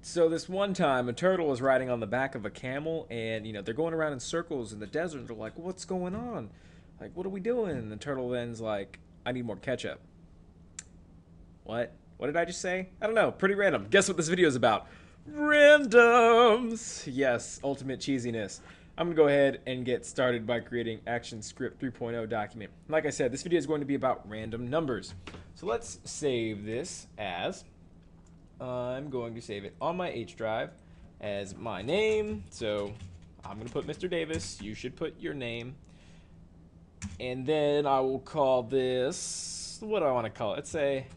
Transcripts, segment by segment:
So this one time, a turtle was riding on the back of a camel, and they're going around in circles in the desert. And they're like, "What's going on? Like, what are we doing?" And the turtle then's like, "I need more ketchup." What? What did I just say? I don't know. Pretty random. Guess what this video is about? Randoms. Yes, ultimate cheesiness. I'm gonna go ahead and get started by creating ActionScript 3.0 document. Like I said, this video is going to be about random numbers. So let's save this as I'm going to save it on my H drive as my name. So I'm going to put Mr. Davis. You should put your name. And then I will call this, what do I want to call it? Let's say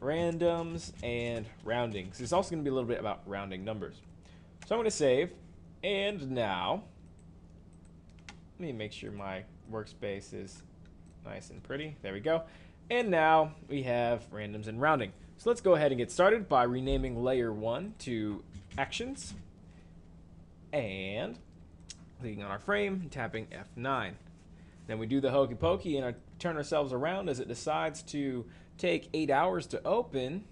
randoms and roundings. It's also going to be a little bit about rounding numbers. So I'm going to save. And now, let me make sure my workspace is nice and pretty. There we go. And now we have randoms and rounding. So let's go ahead and get started by renaming layer 1 to actions and clicking on our frame and tapping F9. Then we do the hokey pokey and turn ourselves around as it decides to take 8 hours to open.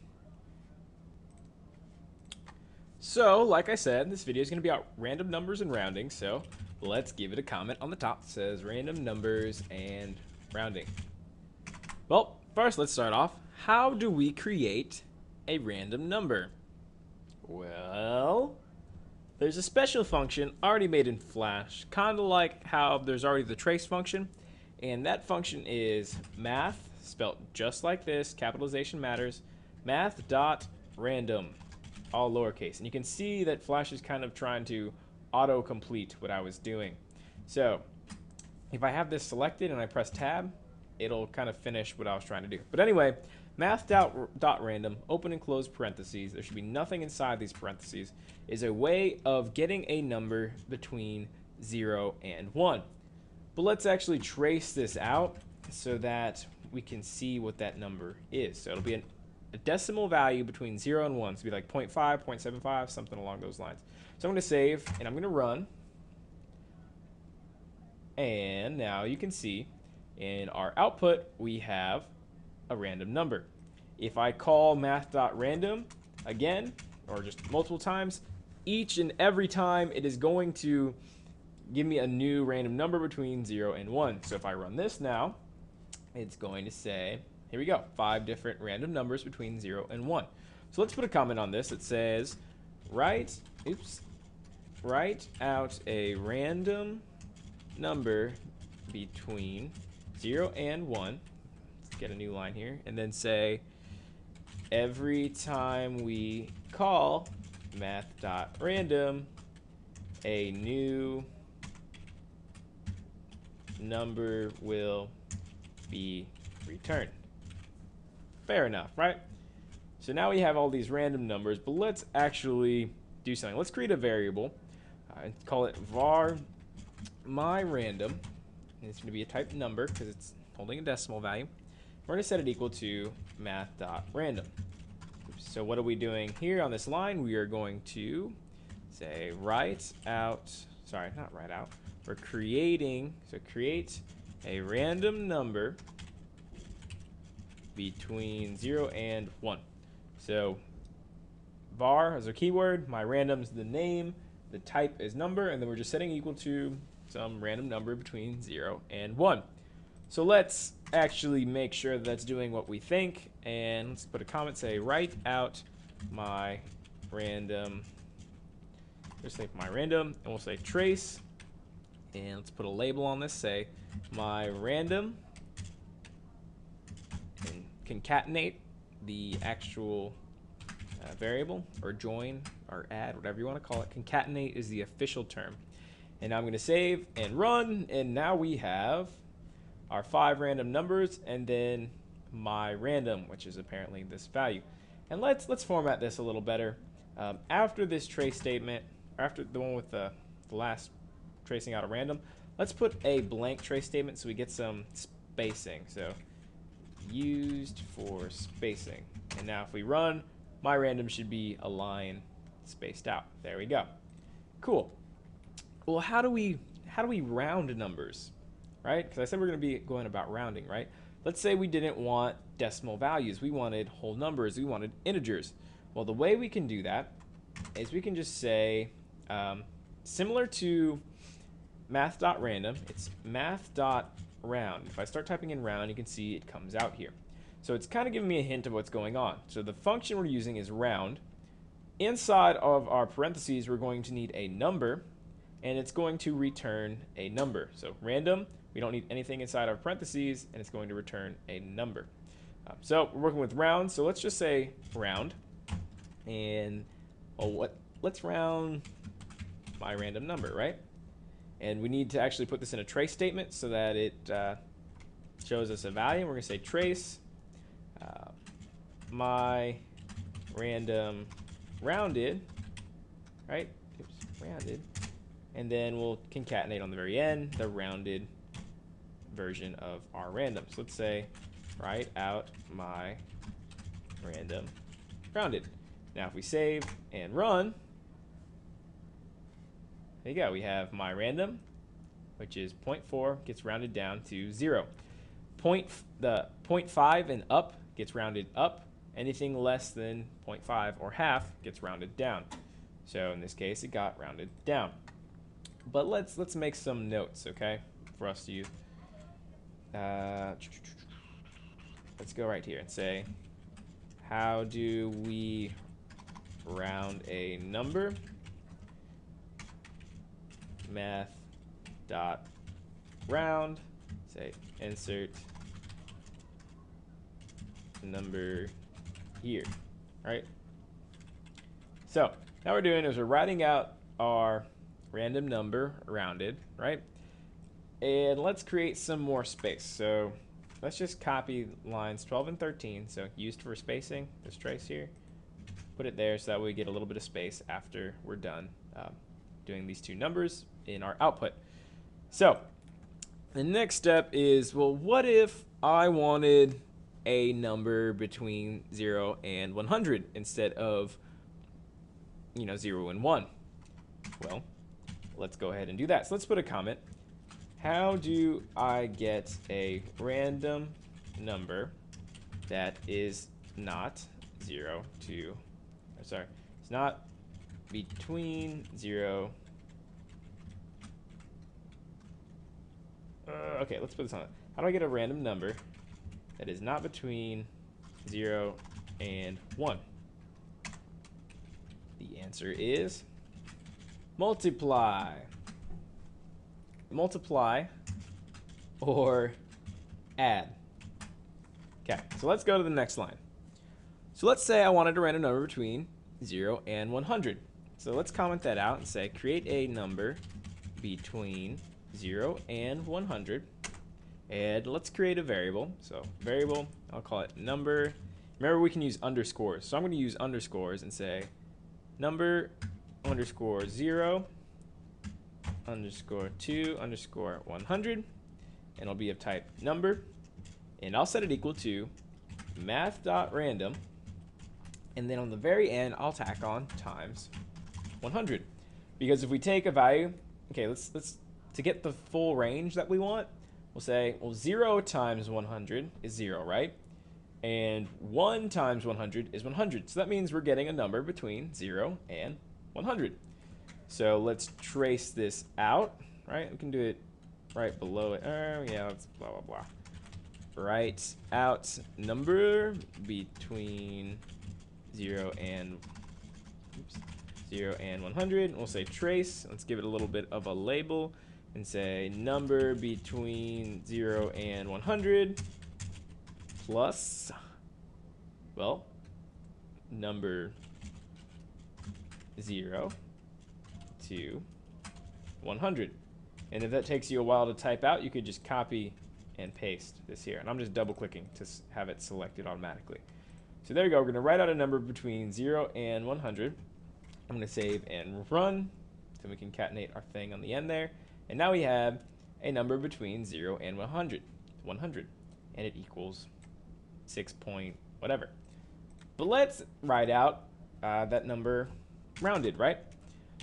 So, like I said, this video is going to be about random numbers and rounding, so let's give it a comment on the top. It says random numbers and rounding. Well, first let's start off. How do we create a random number? Well, there's a special function already made in Flash, kind of like how there's already the trace function, and that function is math, spelled just like this, capitalization matters, math.random, all lowercase. And you can see that Flash is kind of trying to auto-complete what I was doing. So if I have this selected and I press tab, it'll kind of finish what I was trying to do. But anyway, math.random, open and close parentheses, there should be nothing inside these parentheses, is a way of getting a number between 0 and 1. But let's actually trace this out so that we can see what that number is. So it'll be a decimal value between 0 and 1. So it'll be like 0.5, 0.75, something along those lines. So I'm going to save and I'm going to run. And now you can see in our output we have a random number. If I call math.random again, or just multiple times, each and every time it is going to give me a new random number between 0 and 1. So if I run this now, it's going to say, here we go, 5 different random numbers between 0 and 1. So let's put a comment on this that says, write out a random number between 0 and 1. Let's get a new line here. And then say, every time we call math.random, a new number will be returned. Fair enough, right? So now we have all these random numbers, but let's actually do something. Let's create a variable and call it var myRandom. And it's going to be a type number because it's holding a decimal value. We're going to set it equal to math.random. So what are we doing here on this line? We are going to say write out, sorry, not write out. We're creating, so create a random number between 0 and 1. So var is our keyword, my random is the name, the type is number, and then we're just setting equal to some random number between 0 and 1. So let's actually make sure that that's doing what we think, and let's put a comment, say write out my random, just say my random, and we'll say trace, and let's put a label on this, say my random, and concatenate the actual variable, or join, or add, whatever you want to call it. Concatenate is the official term. And now I'm going to save and run, and now we have our 5 random numbers, and then my random, which is apparently this value. And let's format this a little better. After this trace statement, or after the one with the last tracing out a random, let's put a blank trace statement so we get some spacing. So used for spacing. And now if we run, my random should be a line spaced out. There we go. Cool. Well, how do we round numbers? Right? Because I said we're going to be going about rounding, right? Let's say we didn't want decimal values. We wanted whole numbers. We wanted integers. Well, the way we can do that is we can just say, similar to math.random, it's math.round. If I start typing in round, you can see it comes out here. So it's kind of giving me a hint of what's going on. So the function we're using is round. Inside of our parentheses, we're going to need a number, and it's going to return a number. So random, we don't need anything inside our parentheses, and it's going to return a number. So we're working with round, so let's just say round. And let's round my random number, right? And we need to actually put this in a trace statement so that it shows us a value. We're going to say trace my random rounded, right? Oops, rounded. And then we'll concatenate on the very end the rounded version of our random. So let's say write out my random rounded. Now if we save and run, there you go. We have my random, which is 0.4, gets rounded down to 0. The 0.5 and up gets rounded up. Anything less than 0.5 or half gets rounded down. So in this case, it got rounded down. But let's make some notes, okay, for us to use. Let's go right here and say, how do we round a number? Math.round, say insert number here, right? So now what we're doing is we're writing out our random number rounded, right? And let's create some more space. So let's just copy lines 12 and 13, so used for spacing, this trace here. Put it there so that we get a little bit of space after we're done doing these two numbers in our output. So the next step is, well, what if I wanted a number between 0 and 100 instead of, 0 and 1? Well, let's go ahead and do that. So let's put a comment. How do I get a random number that is not 0 to, sorry, it's not between 0. Okay, let's put this on. How do I get a random number that is not between 0 and 1? The answer is multiply. Multiply or add. Okay, so let's go to the next line. So let's say I wanted a random number between 0 and 100. So let's comment that out and say create a number between 0 and 100. And let's create a variable. So variable, I'll call it number. Remember, we can use underscores. So I'm going to use underscores and say number underscore 0 underscore 2 underscore 100, and it'll be of type number, and I'll set it equal to math.random, and then on the very end I'll tack on times 100, because if we take a value, okay, let's to get the full range that we want, we'll say, well, 0 times 100 is 0, right? And 1 times 100 is 100, so that means we're getting a number between 0 and 100. So let's trace this out, right? We can do it right below it. Yeah, let's blah, blah, blah. Write out number between 0 and 100. We'll say trace. Let's give it a little bit of a label and say number between 0 and 100 plus, well, number 0 to 100. And if that takes you a while to type out, you could just copy and paste this here. And I'm just double clicking to have it selected automatically. So there you go. We're going to write out a number between 0 and 100. I'm going to save and run so we can concatenate our thing on the end there. And now we have a number between 0 and 100. And it equals 6 point whatever. But let's write out that number rounded, right?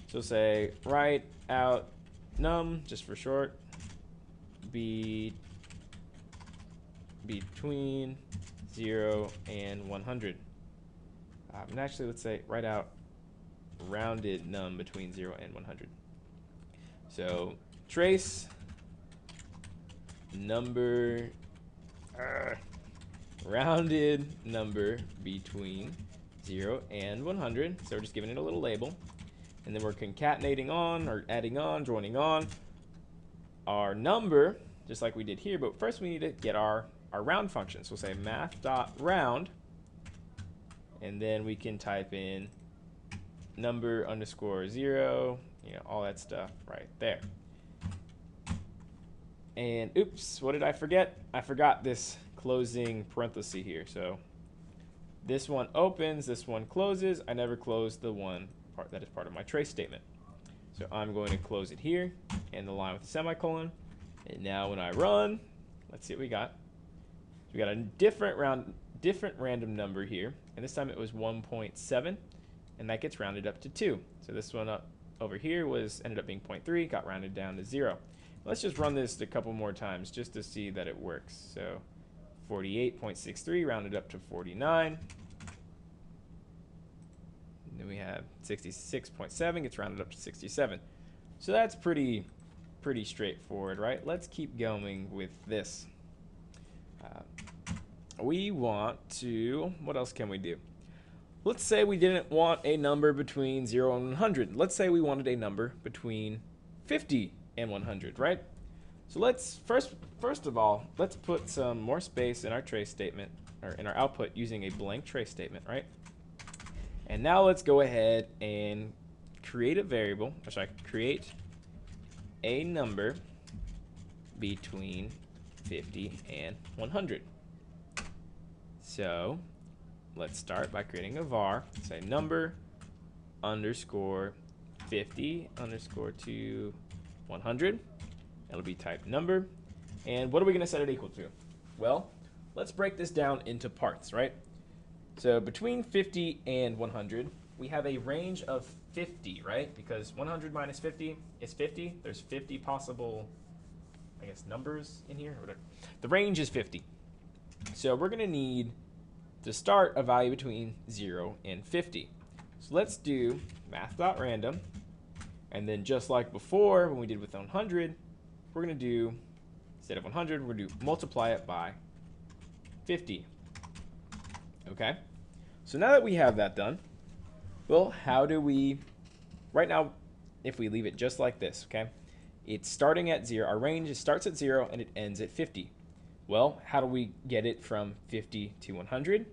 So say write out num, just for short, between 0 and 100. And actually, let's say write out rounded num between 0 and 100. So trace number, rounded number between 0 and 100. So we're just giving it a little label. And then we're concatenating on, or adding on, joining on our number, just like we did here. But first we need to get our round function. So we'll say math.round. And then we can type in number underscore 0, you know, all that stuff right there. And oops, what did I forget? I forgot this closing parenthesis here. So this one opens, this one closes. I never closed the one part that is part of my trace statement. So I'm going to close it here and the line with the semicolon. And now when I run, let's see what we got. So we got a different random number here, and this time it was 1.7, and that gets rounded up to 2. So this one up over here ended up being 0.3, got rounded down to 0. Let's just run this a couple more times just to see that it works. So 48.63 rounded up to 49. And then we have 66.7 gets rounded up to 67. So that's pretty straightforward, right? Let's keep going with this. We want to, what else can we do? Let's say we didn't want a number between 0 and 100. Let's say we wanted a number between 50 and 100, right? So let's first of all, let's put some more space in our trace statement, or in our output, using a blank trace statement, right? And now let's go ahead and create a variable, or sorry, create a number between 50 and 100. So let's start by creating a var, say number underscore 50 underscore to 100. It'll be type number. And what are we going to set it equal to? Well, let's break this down into parts, right? So between 50 and 100, we have a range of 50, right? Because 100 minus 50 is 50. There's 50 possible, I guess, numbers in here. Or whatever. The range is 50. So we're going to need to start a value between 0 and 50. So let's do math.random. And then just like before, when we did with 100, we're going to do, instead of 100, we're going to multiply it by 50. Okay? So now that we have that done, well, how do we, right now, if we leave it just like this, okay? It's starting at 0. Our range starts at 0 and it ends at 50. Well, how do we get it from 50 to 100?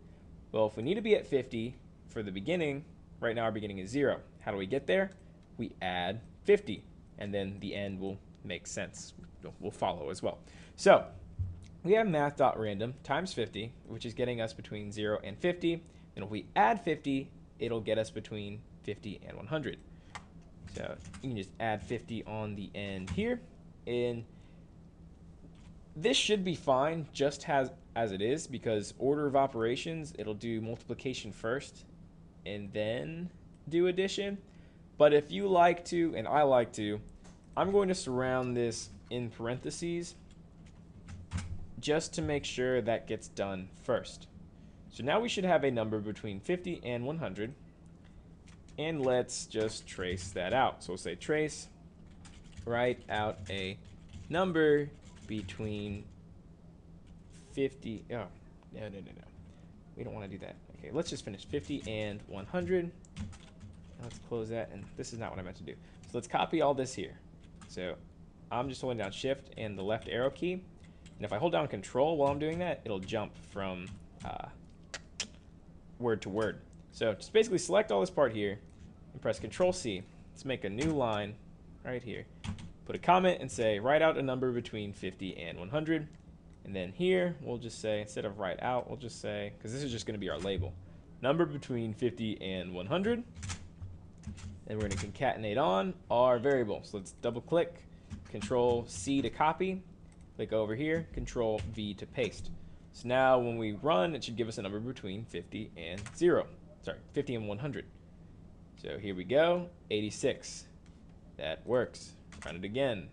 Well, if we need to be at 50 for the beginning, right now our beginning is 0. How do we get there? We add 50, and then the end will make sense. Will follow as well. So we have math.random times 50, which is getting us between 0 and 50. And if we add 50, it'll get us between 50 and 100. So you can just add 50 on the end here. And this should be fine just as it is, because order of operations, it'll do multiplication first and then do addition. But if you like to, and I like to, I'm going to surround this in parentheses just to make sure that gets done first. So now we should have a number between 50 and 100. And let's just trace that out. So we'll say trace, write out a number between 50, oh, no. We don't want to do that. Okay, let's just finish 50 and 100. Let's close that, and this is not what I meant to do. So let's copy all this here. So I'm just holding down Shift and the left arrow key. And if I hold down Control while I'm doing that, it'll jump from word to word. So just basically select all this part here and press Control-C. Let's make a new line right here. Put a comment and say, write out a number between 50 and 100. And then here, we'll just say, instead of write out, we'll just say, because this is just going to be our label, number between 50 and 100. And we're going to concatenate on our variable. So let's double click, Control-C to copy, click over here, Control-V to paste. So now when we run, it should give us a number between 50 and 50 and 100. So here we go, 86. That works. Run it again.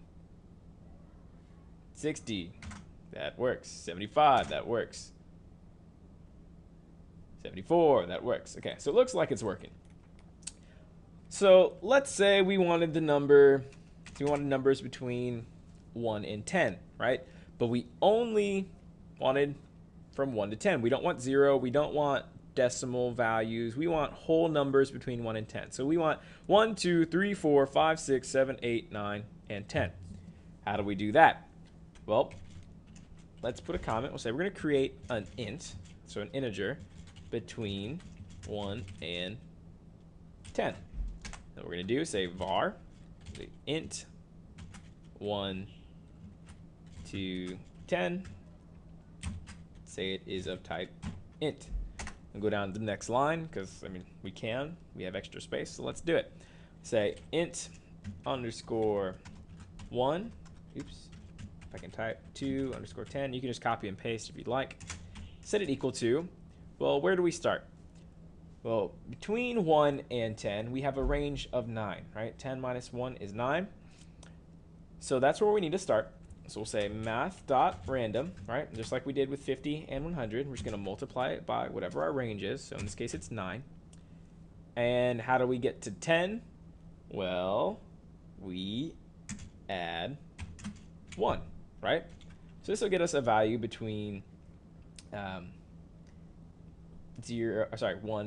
60. That works. 75. That works. 74. That works. Okay, so it looks like it's working. So let's say we wanted numbers between 1 and 10, right? But we only wanted from 1 to 10. We don't want 0. We don't want decimal values. We want whole numbers between 1 and 10. So we want 1, 2, 3, 4, 5, 6, 7, 8, 9, and 10. How do we do that? Well, let's put a comment. We'll say we're going to create an int, so an integer, between 1 and 10. What we're going to do is say var int 1 to 10. Say it is of type int. And go down to the next line because, I mean, we have extra space, so let's do it. Say int underscore 1. Oops. If I can type 2 underscore 10. You can just copy and paste if you'd like. Set it equal to, well, where do we start? Well, between 1 and 10, we have a range of 9, right? 10 minus 1 is 9. So that's where we need to start. So we'll say math.random, right? Just like we did with 50 and 100. We're just going to multiply it by whatever our range is. So in this case, it's 9. And how do we get to 10? Well, we add 1, right? So this will get us a value between 1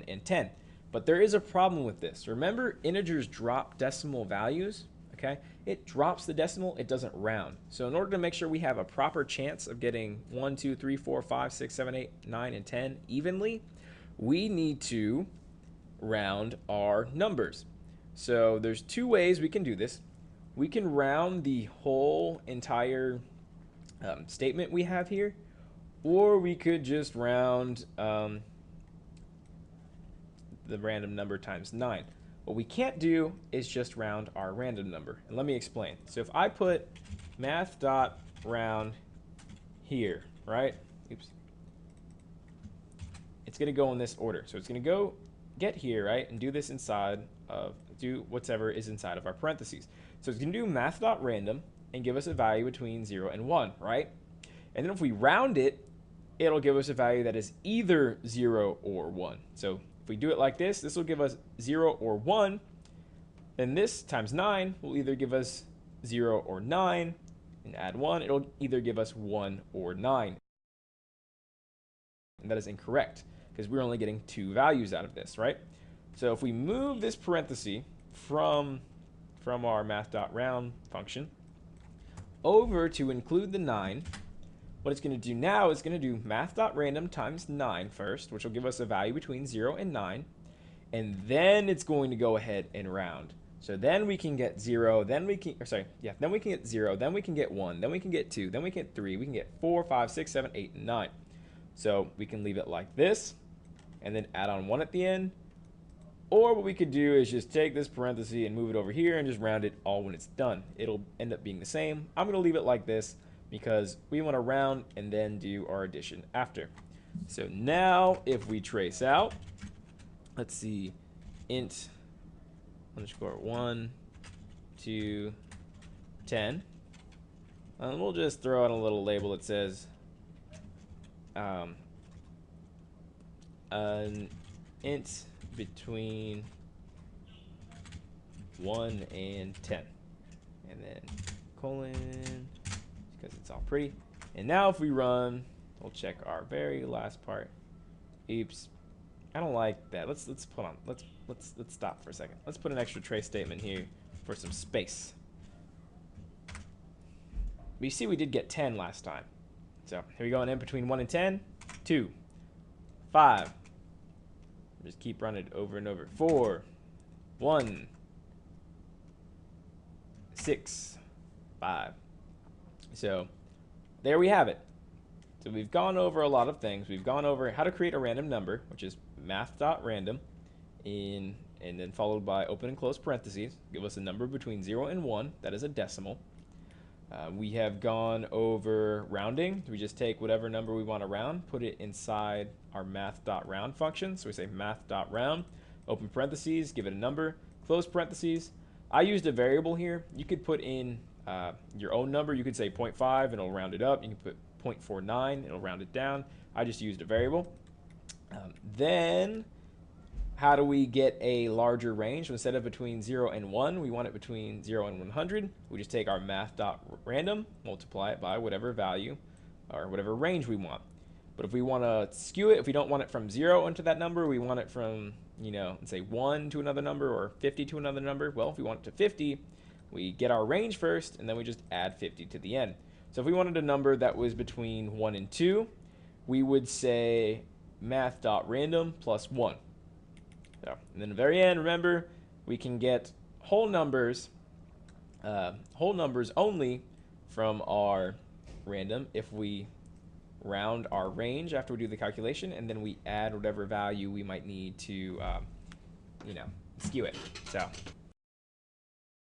and 10. But there is a problem with this. Remember, integers drop decimal values, okay? It drops the decimal, it doesn't round. So in order to make sure we have a proper chance of getting 1, 2, 3, 4, 5, 6, 7, 8, 9, and 10 evenly, we need to round our numbers. So there's two ways we can do this. We can round the whole entire statement we have here, or we could just round the random number times 9. What we can't do is just round our random number. And let me explain. So if I put math.round here, right? Oops. It's going to go in this order. So it's going to go get here, right? And do this do whatever is inside of our parentheses. So it's going to do math.random and give us a value between 0 and 1, right? And then if we round it, it'll give us a value that is either 0 or 1. So if we do it like this, this will give us 0 or 1. Then this times 9 will either give us 0 or 9. And add 1, it'll either give us 1 or 9. And that is incorrect because we're only getting 2 values out of this, right? So if we move this parenthesis from our math.round function over to include the 9, what it's going to do now is going to do math.random times 9 first, which will give us a value between 0 and 9. And then it's going to go ahead and round. So then we can get 0, then we can get 0, then we can get 1, then we can get 2, then we can get 3, we can get 4, 5, 6, 7, 8, and 9. So we can leave it like this, and then add on 1 at the end. Or what we could do is just take this parenthesis and move it over here and just round it all when it's done. It'll end up being the same. I'm going to leave it like this because we want to round and then do our addition after. So now if we trace out, let's see, int underscore 1 to 10. And we'll just throw out a little label that says an int between 1 and 10. And then colon, because it's all pretty. And now if we run, we'll check our very last part. Oops. I don't like that. Let's stop for a second. Let's put an extra trace statement here for some space. We see we did get 10 last time. So here we go, an in between 1 and 10. 2, 5. Just keep running it over and over. 4, 1, 6, 5. So there we have it. So we've gone over a lot of things. We've gone over how to create a random number, which is math.random, and then followed by open and close parentheses. Give us a number between 0 and 1. That is a decimal. We have gone over rounding. We just take whatever number we want to round, put it inside our math.round function. So we say math.round, open parentheses, give it a number, close parentheses. I used a variable here. You could put in your own number. You could say 0.5 and it'll round it up. You can put 0.49, it'll round it down. I just used a variable. Then how do we get a larger range? So instead of between 0 and 1, we want it between 0 and 100. We just take our math.random, multiply it by whatever value or whatever range we want. But if we want to skew it, if we don't want it from 0 into that number, we want it from, let's say 1 to another number or 50 to another number. Well, if we want it to 50, we get our range first, and then we just add 50 to the end. So if we wanted a number that was between 1 and 2, we would say math.random plus 1. So, and then at the very end, remember, we can get whole numbers only from our random if we round our range after we do the calculation, and then we add whatever value we might need to, skew it. So